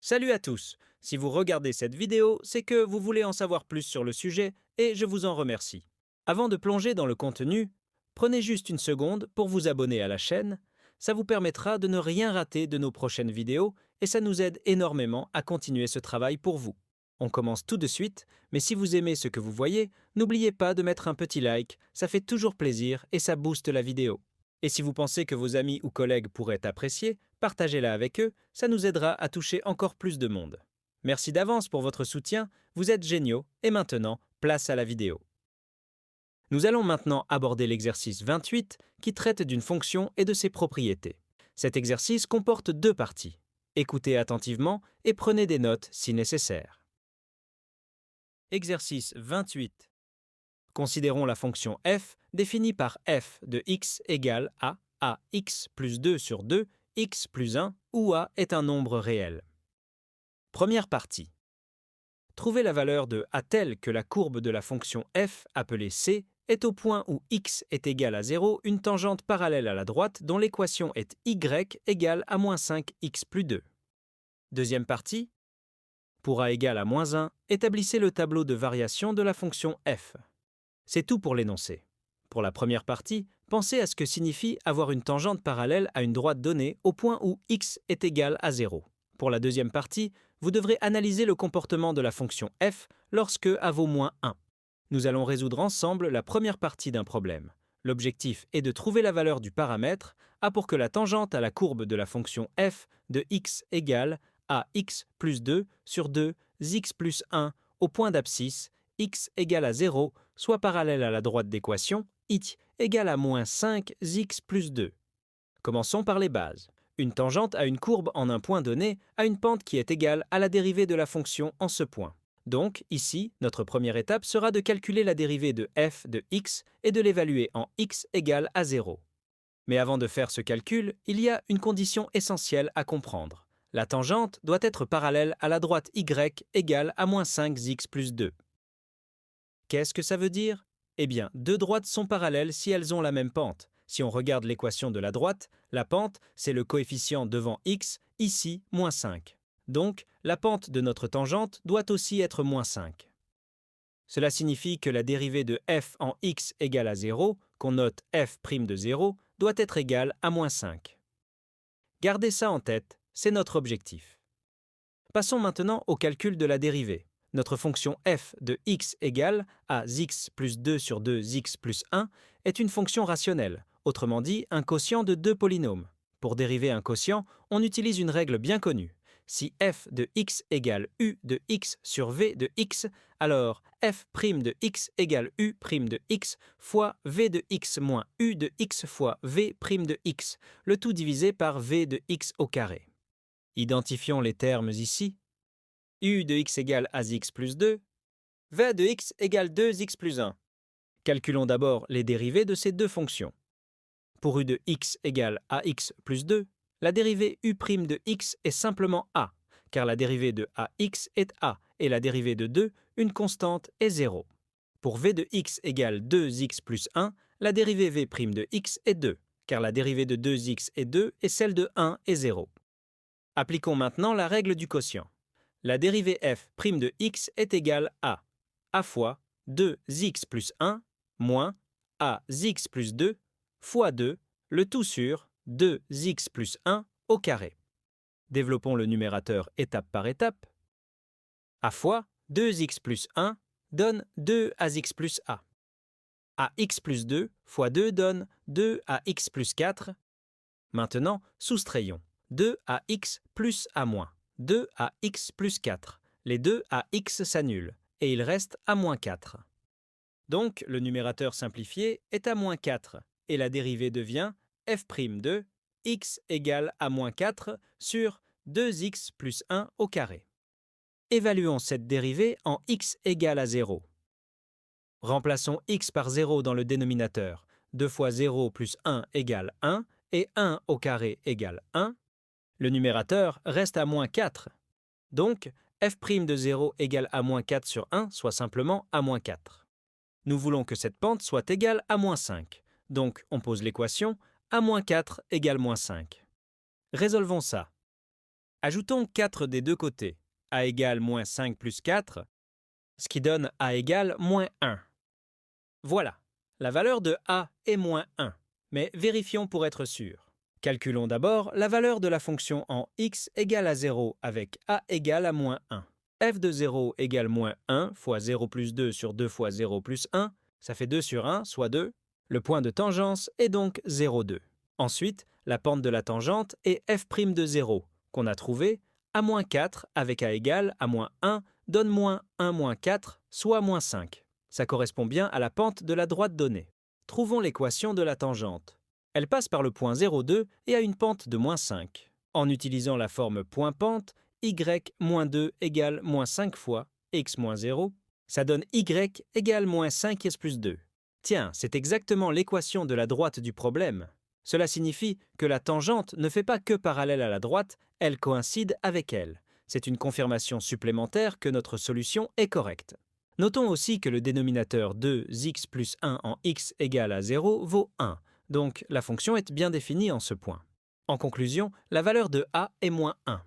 Salut à tous! Si vous regardez cette vidéo, c'est que vous voulez en savoir plus sur le sujet et je vous en remercie. Avant de plonger dans le contenu, prenez juste une seconde pour vous abonner à la chaîne. Ça vous permettra de ne rien rater de nos prochaines vidéos et ça nous aide énormément à continuer ce travail pour vous. On commence tout de suite, mais si vous aimez ce que vous voyez, n'oubliez pas de mettre un petit like, ça fait toujours plaisir et ça booste la vidéo. Et si vous pensez que vos amis ou collègues pourraient apprécier, partagez-la avec eux, ça nous aidera à toucher encore plus de monde. Merci d'avance pour votre soutien, vous êtes géniaux, et maintenant, place à la vidéo. Nous allons maintenant aborder l'exercice 28 qui traite d'une fonction et de ses propriétés. Cet exercice comporte deux parties. Écoutez attentivement et prenez des notes si nécessaire. Exercice 28. Considérons la fonction f définie par f de x égale à x plus 2 sur 2, x plus 1, où a est un nombre réel. Première partie. Trouvez la valeur de a telle que la courbe de la fonction f, appelée c, est au point où x est égal à 0, une tangente parallèle à la droite dont l'équation est y égale à moins 5x plus 2. Deuxième partie. Pour a égale à moins 1, établissez le tableau de variation de la fonction f. C'est tout pour l'énoncé. Pour la première partie, pensez à ce que signifie avoir une tangente parallèle à une droite donnée au point où x est égal à 0. Pour la deuxième partie, vous devrez analyser le comportement de la fonction f lorsque a vaut moins 1. Nous allons résoudre ensemble la première partie d'un problème. L'objectif est de trouver la valeur du paramètre a pour que la tangente à la courbe de la fonction f de x égale à x plus 2 sur 2 x plus 1 au point d'abscisse x égale à 0 soit parallèle à la droite d'équation y égale à moins 5x plus 2. Commençons par les bases. Une tangente à une courbe en un point donné a une pente qui est égale à la dérivée de la fonction en ce point. Donc, ici, notre première étape sera de calculer la dérivée de f de x et de l'évaluer en x égale à 0. Mais avant de faire ce calcul, il y a une condition essentielle à comprendre. La tangente doit être parallèle à la droite y égale à moins 5x plus 2. Qu'est-ce que ça veut dire? Eh bien, deux droites sont parallèles si elles ont la même pente. Si on regarde l'équation de la droite, la pente, c'est le coefficient devant x, ici, moins 5. Donc, la pente de notre tangente doit aussi être moins 5. Cela signifie que la dérivée de f en x égale à 0, qu'on note f' de 0, doit être égale à moins 5. Gardez ça en tête, c'est notre objectif. Passons maintenant au calcul de la dérivée. Notre fonction f de x égale à x plus 2 sur 2 x plus 1 est une fonction rationnelle, autrement dit un quotient de deux polynômes. Pour dériver un quotient, on utilise une règle bien connue. Si f de x égale u de x sur v de x, alors f' de x égale u' de x fois v de x moins u de x fois v' de x, le tout divisé par v de x au carré. Identifions les termes ici. U de x égale ax plus 2, v de x égale 2x plus 1. Calculons d'abord les dérivées de ces deux fonctions. Pour u de x égale ax plus 2, la dérivée u' de x est simplement a, car la dérivée de ax est a et la dérivée de 2, une constante, est 0. Pour v de x égale 2x plus 1, la dérivée v' de x est 2, car la dérivée de 2x est 2 et celle de 1 est 0. Appliquons maintenant la règle du quotient. La dérivée f' de x est égale à a fois 2x plus 1 moins ax plus 2 fois 2, le tout sur 2x plus 1 au carré. Développons le numérateur étape par étape. A fois 2x plus 1 donne 2ax plus a. Ax plus 2 fois 2 donne 2ax plus 4. Maintenant, soustrayons 2ax plus a moins. 2ax plus 4. Les deux ax s'annulent et il reste a moins 4. Donc, le numérateur simplifié est a moins 4 et la dérivée devient f' de x égale a moins 4 sur 2x plus 1 au carré. Évaluons cette dérivée en x égale à 0. Remplaçons x par 0 dans le dénominateur. 2 fois 0 plus 1 égale 1 et 1 au carré égale 1. Le numérateur reste à moins 4. Donc, f' de 0 égale à moins 4 sur 1, soit simplement à moins 4. Nous voulons que cette pente soit égale à moins 5. Donc, on pose l'équation a moins 4 égale moins 5. Résolvons ça. Ajoutons 4 des deux côtés, a égale moins 5 plus 4, ce qui donne a égale moins 1. Voilà, la valeur de a est moins 1, mais vérifions pour être sûr. Calculons d'abord la valeur de la fonction en x égale à 0 avec a égale à moins 1. f de 0 égale moins 1 fois 0 plus 2 sur 2 fois 0 plus 1, ça fait 2 sur 1, soit 2. Le point de tangence est donc 0,2. Ensuite, la pente de la tangente est f' de 0, qu'on a trouvé, à moins 4 avec a égale à moins 1 donne moins 1 moins 4, soit moins 5. Ça correspond bien à la pente de la droite donnée. Trouvons l'équation de la tangente. Elle passe par le point 0,2 et a une pente de moins 5. En utilisant la forme point-pente, y moins 2 égale moins 5 fois x moins 0, ça donne y égale moins 5s plus 2. Tiens, c'est exactement l'équation de la droite du problème. Cela signifie que la tangente ne fait pas que parallèle à la droite, elle coïncide avec elle. C'est une confirmation supplémentaire que notre solution est correcte. Notons aussi que le dénominateur 2x plus 1 en x égale à 0 vaut 1, donc la fonction est bien définie en ce point. En conclusion, la valeur de a est moins 1.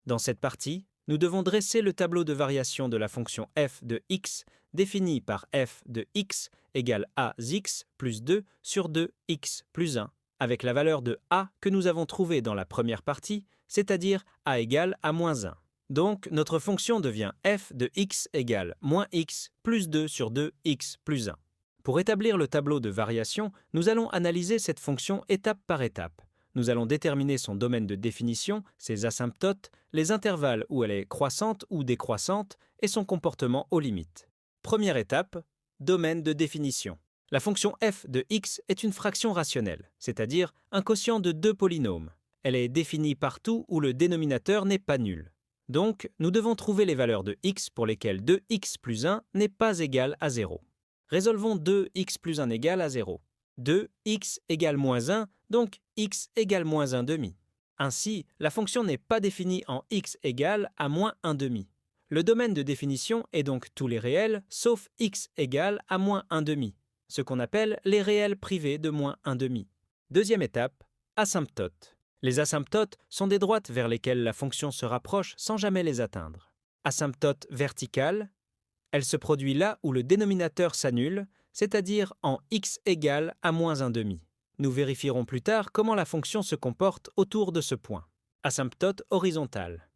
Dans cette partie, nous devons dresser le tableau de variation de la fonction f de x définie par f de x égale ax plus 2 sur 2x plus 1, avec la valeur de a que nous avons trouvée dans la première partie, c'est-à-dire a égale à moins 1. Donc, notre fonction devient f de x égale moins x plus 2 sur 2x plus 1. Pour établir le tableau de variation, nous allons analyser cette fonction étape par étape. Nous allons déterminer son domaine de définition, ses asymptotes, les intervalles où elle est croissante ou décroissante et son comportement aux limites. Première étape, domaine de définition. La fonction f de x est une fraction rationnelle, c'est-à-dire un quotient de deux polynômes. Elle est définie partout où le dénominateur n'est pas nul. Donc, nous devons trouver les valeurs de x pour lesquelles 2x plus 1 n'est pas égal à 0. Résolvons 2x plus 1 égale à 0. 2x égale moins 1, donc x égale moins 1 demi. Ainsi, la fonction n'est pas définie en x égale à moins 1 demi. Le domaine de définition est donc tous les réels sauf x égale à moins 1 demi, ce qu'on appelle les réels privés de moins 1 demi. Deuxième étape, asymptotes. Les asymptotes sont des droites vers lesquelles la fonction se rapproche sans jamais les atteindre. Asymptote verticale, elle se produit là où le dénominateur s'annule, c'est-à-dire en x égale à moins 1 demi. Nous vérifierons plus tard comment la fonction se comporte autour de ce point. Asymptote horizontale.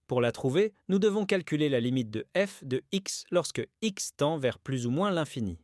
Pour la trouver, nous devons calculer la limite de f de x lorsque x tend vers plus ou moins l'infini.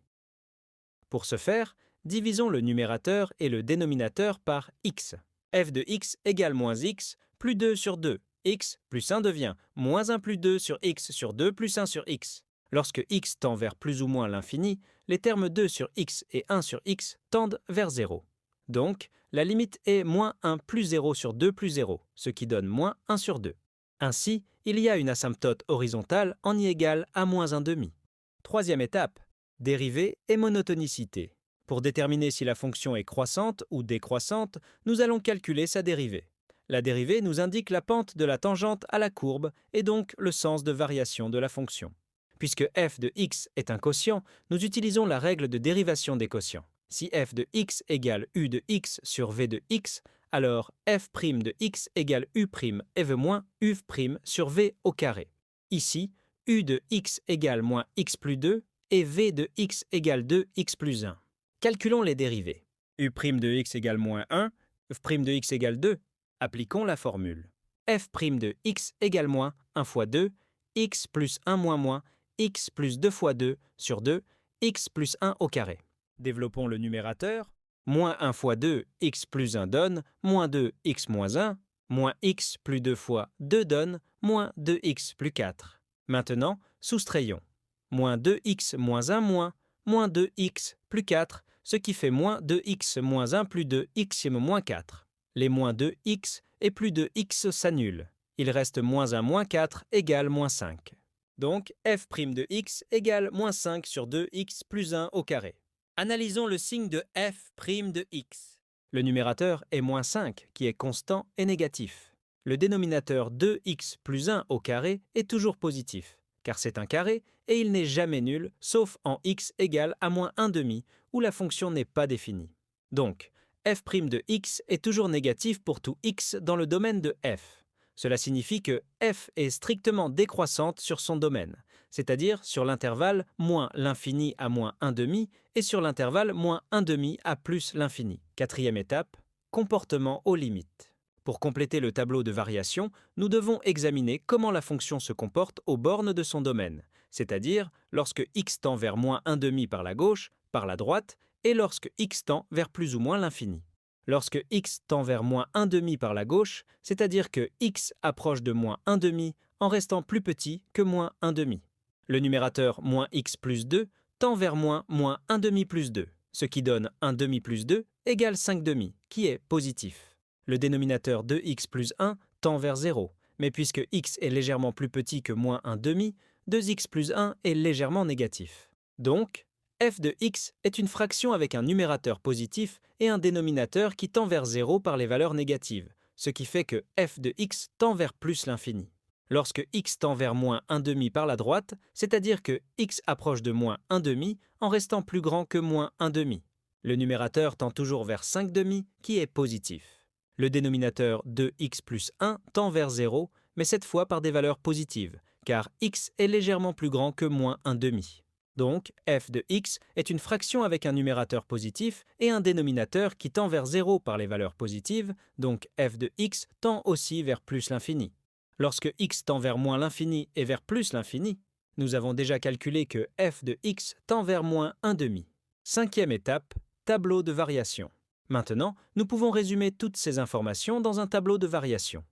Pour ce faire, divisons le numérateur et le dénominateur par x. f de x égale moins x plus 2 sur 2. X plus 1 devient moins 1 plus 2 sur x sur 2 plus 1 sur x. Lorsque x tend vers plus ou moins l'infini, les termes 2 sur x et 1 sur x tendent vers 0. Donc, la limite est moins 1 plus 0 sur 2 plus 0, ce qui donne moins 1 sur 2. Ainsi, il y a une asymptote horizontale en y égale à moins 1 demi. Troisième étape, dérivée et monotonicité. Pour déterminer si la fonction est croissante ou décroissante, nous allons calculer sa dérivée. La dérivée nous indique la pente de la tangente à la courbe et donc le sens de variation de la fonction. Puisque f de x est un quotient, nous utilisons la règle de dérivation des quotients. Si f de x égale u de x sur v de x, alors f' de x égale u' et v moins u' sur v au carré. Ici, u de x égale moins x plus 2 et v de x égale 2x plus 1. Calculons les dérivées. u' de x égale moins 1, f' de x égale 2. Appliquons la formule. f' de x égale moins 1 fois 2, x plus 1 moins x plus 2 fois 2 sur 2, x plus 1 au carré. Développons le numérateur. Moins 1 fois 2, x plus 1 donne moins 2x moins 1, moins x plus 2 fois 2 donne moins 2x plus 4. Maintenant, soustrayons. Moins 2x moins 1 moins 2x plus 4, ce qui fait moins 2x moins 1 plus 2x moins 4. Les moins 2x et plus 2x s'annulent. Il reste moins 1 moins 4 égale moins 5. Donc, f' de x égale moins 5 sur 2x plus 1 au carré. Analysons le signe de f' de x. Le numérateur est moins 5, qui est constant et négatif. Le dénominateur 2x plus 1 au carré est toujours positif, car c'est un carré et il n'est jamais nul, sauf en x égale à moins 1 demi, où la fonction n'est pas définie. Donc, f' de x est toujours négatif pour tout x dans le domaine de f. Cela signifie que f est strictement décroissante sur son domaine, c'est-à-dire sur l'intervalle moins l'infini à moins 1 demi et sur l'intervalle moins 1 demi à plus l'infini. Quatrième étape, comportement aux limites. Pour compléter le tableau de variation, nous devons examiner comment la fonction se comporte aux bornes de son domaine, c'est-à-dire lorsque x tend vers moins 1 demi par la gauche, par la droite, et lorsque x tend vers plus ou moins l'infini. Lorsque x tend vers moins 1 demi par la gauche, c'est-à-dire que x approche de moins 1 demi en restant plus petit que moins 1 demi. Le numérateur moins x plus 2 tend vers moins 1 demi plus 2, ce qui donne 1 demi plus 2 égale 5 demi, qui est positif. Le dénominateur 2x plus 1 tend vers 0, mais puisque x est légèrement plus petit que moins 1 demi, 2x plus 1 est légèrement négatif. Donc, f de x est une fraction avec un numérateur positif et un dénominateur qui tend vers 0 par les valeurs négatives, ce qui fait que f de x tend vers plus l'infini. Lorsque x tend vers moins 1 demi par la droite, c'est-à-dire que x approche de moins 1 demi en restant plus grand que moins 1 demi. Le numérateur tend toujours vers 5 demi, qui est positif. Le dénominateur 2x plus 1 tend vers 0, mais cette fois par des valeurs positives, car x est légèrement plus grand que moins 1 demi. Donc, f de x est une fraction avec un numérateur positif et un dénominateur qui tend vers 0 par les valeurs positives, donc f de x tend aussi vers plus l'infini. Lorsque x tend vers moins l'infini et vers plus l'infini, nous avons déjà calculé que f de x tend vers moins 1 demi. Cinquième étape, tableau de variation. Maintenant, nous pouvons résumer toutes ces informations dans un tableau de variation.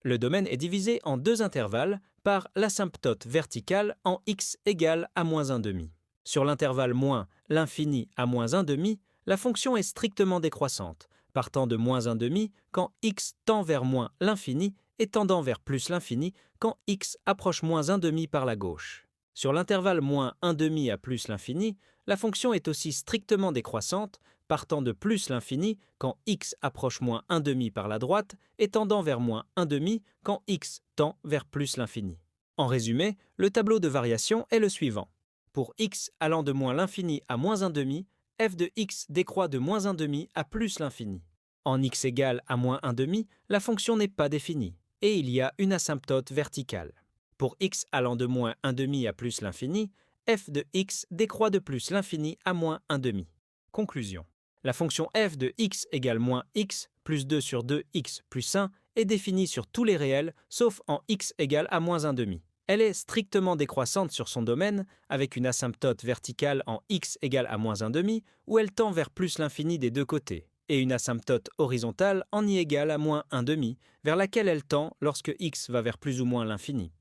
Le domaine est divisé en deux intervalles par l'asymptote verticale en x égale à moins 1 demi. Sur l'intervalle moins l'infini à moins 1 demi, la fonction est strictement décroissante, partant de moins 1 demi quand x tend vers moins l'infini et tendant vers plus l'infini quand x approche moins 1 demi par la gauche. Sur l'intervalle moins 1 demi à plus l'infini, la fonction est aussi strictement décroissante, partant de plus l'infini quand x approche moins 1 demi par la droite et tendant vers moins 1 demi quand x tend vers plus l'infini. En résumé, le tableau de variation est le suivant. Pour x allant de moins l'infini à moins 1 demi, f de x décroît de moins 1 demi à plus l'infini. En x égale à moins 1 demi, la fonction n'est pas définie, et il y a une asymptote verticale. Pour x allant de moins 1 demi à plus l'infini, f de x décroît de plus l'infini à moins 1 demi. Conclusion. La fonction f de x égale moins x plus 2 sur 2x plus 1 est définie sur tous les réels, sauf en x égale à moins 1 demi. Elle est strictement décroissante sur son domaine, avec une asymptote verticale en x égale à moins 1 demi, où elle tend vers plus l'infini des deux côtés, et une asymptote horizontale en y égale à moins 1 demi, vers laquelle elle tend lorsque x va vers plus ou moins l'infini.